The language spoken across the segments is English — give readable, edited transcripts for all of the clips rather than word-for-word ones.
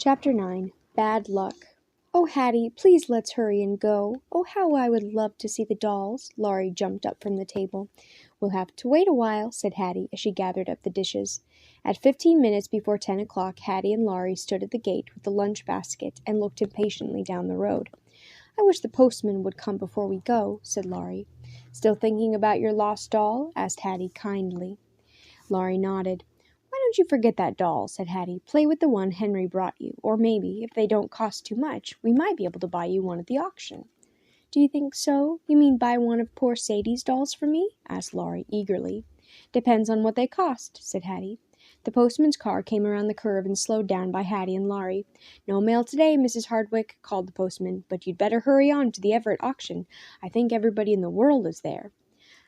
Chapter 9. Bad Luck. "Oh, Hattie, please let's hurry and go. Oh, how I would love to see the dolls." Laurie jumped up from the table. "We'll have to wait a while," said Hattie as she gathered up the dishes. At 15 minutes before 10 o'clock, Hattie and Laurie stood at the gate with the lunch basket and looked impatiently down the road. "I wish the postman would come before we go," said Laurie. "Still thinking about your lost doll?" asked Hattie kindly. Laurie nodded. "Why don't you forget that doll?" said Hattie. "Play with the one Henry brought you, or maybe, if they don't cost too much, we might be able to buy you one at the auction." "Do you think so? You mean buy one of poor Sadie's dolls for me?" asked Laurie eagerly. "Depends on what they cost," said Hattie. The postman's car came around the curve and slowed down by Hattie and Laurie. "No mail today, Mrs. Hardwick," called the postman, "but you'd better hurry on to the Everett auction. I think everybody in the world is there."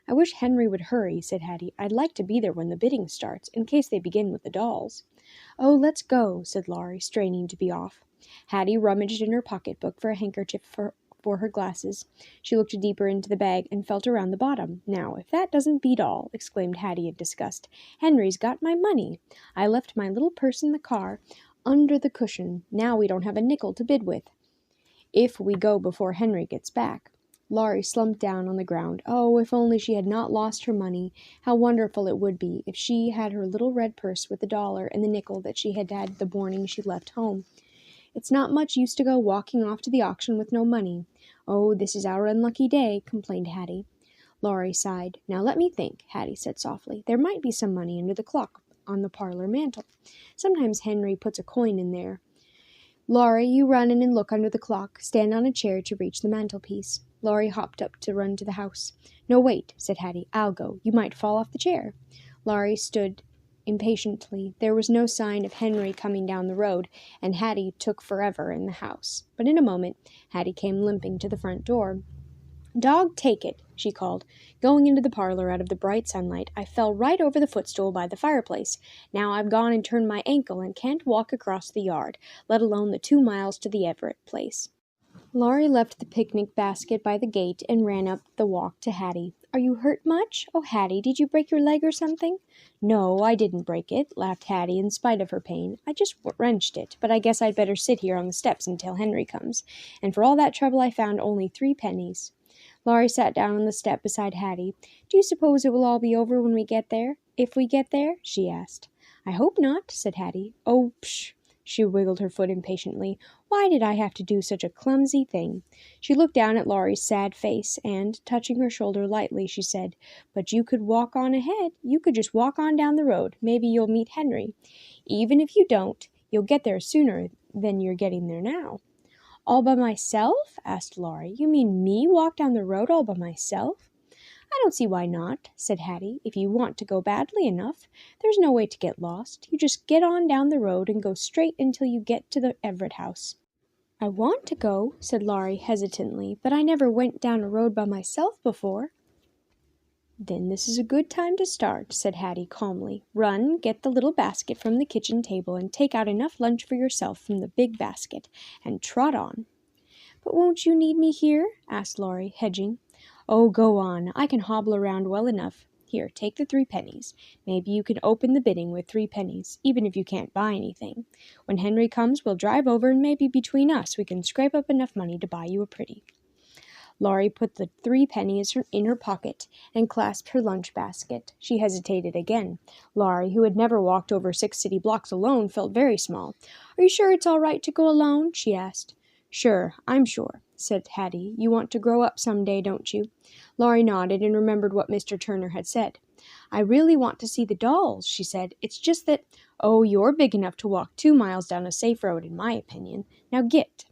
"I wish Henry would hurry," said Hattie. "I'd like to be there when the bidding starts, in case they begin with the dolls." "Oh, let's go," said Laurie, straining to be off. Hattie rummaged in her pocketbook for a handkerchief for her glasses. She looked deeper into the bag and felt around the bottom. "Now, if that doesn't beat all," exclaimed Hattie in disgust. "Henry's got my money. I left my little purse in the car, under the cushion. Now we don't have a nickel to bid with. If we go before Henry gets back." Laurie slumped down on the ground. Oh, if only she had not lost her money! How wonderful it would be if she had her little red purse with the $1 and the nickel that she had had the morning she left home. "It's not much use to go walking off to the auction with no money." "Oh, this is our unlucky day," complained Hattie. Laurie sighed. "Now let me think," Hattie said softly. "There might be some money under the clock on the parlor mantel. Sometimes Henry puts a coin in there. Laurie, you run in and look under the clock. Stand on a chair to reach the mantelpiece." Laurie hopped up to run to the house. "No, wait," said Hattie. "I'll go. You might fall off the chair." Laurie stood impatiently. There was no sign of Henry coming down the road, and Hattie took forever in the house. But in a moment, Hattie came limping to the front door. "Dog, take it," she called. Going into the parlor out of the bright sunlight, I fell right over the footstool by the fireplace. Now I've gone and turned my ankle and can't walk across the yard, let alone the 2 miles to the Everett place. Laurie left the picnic basket by the gate and ran up the walk to Hattie. "Are you hurt much? Oh, Hattie, did you break your leg or something?" "No, I didn't break it," laughed Hattie in spite of her pain. "I just wrenched it, but I guess I'd better sit here on the steps until Henry comes. And for all that trouble I found only 3 pennies. Laurie sat down on the step beside Hattie. "Do you suppose it will all be over when we get there? If we get there?" she asked. "I hope not," said Hattie. "Oh, psh!" She wiggled her foot impatiently. "Why did I have to do such a clumsy thing?" She looked down at Laurie's sad face, and, touching her shoulder lightly, she said, "But you could walk on ahead. You could just walk on down the road. Maybe you'll meet Henry. Even if you don't, you'll get there sooner than you're getting there now." "All by myself?" asked Laurie. "You mean me walk down the road all by myself?" "I don't see why not," said Hattie, "if you want to go badly enough. There's no way to get lost. You just get on down the road and go straight until you get to the Everett house." "I want to go," said Laurie hesitantly, "but I never went down a road by myself before." "Then this is a good time to start," said Hattie calmly. "Run, get the little basket from the kitchen table, and take out enough lunch for yourself from the big basket, and trot on." "But won't you need me here?" asked Laurie, hedging. "Oh, go on. I can hobble around well enough. Here, take the 3 pennies. Maybe you can open the bidding with 3 pennies, even if you can't buy anything. When Henry comes, we'll drive over, and maybe between us we can scrape up enough money to buy you a pretty." Laurie put the 3 pennies in her pocket and clasped her lunch basket. She hesitated again. Laurie, who had never walked over 6 city blocks alone, felt very small. "Are you sure it's all right to go alone?" she asked. "Sure, I'm sure," said Hattie. "You want to grow up some day, don't you?" Laurie nodded and remembered what Mr. Turner had said. "I really want to see the dolls," she said. "It's just that—" "Oh, you're big enough to walk 2 miles down a safe road, in my opinion. Now get."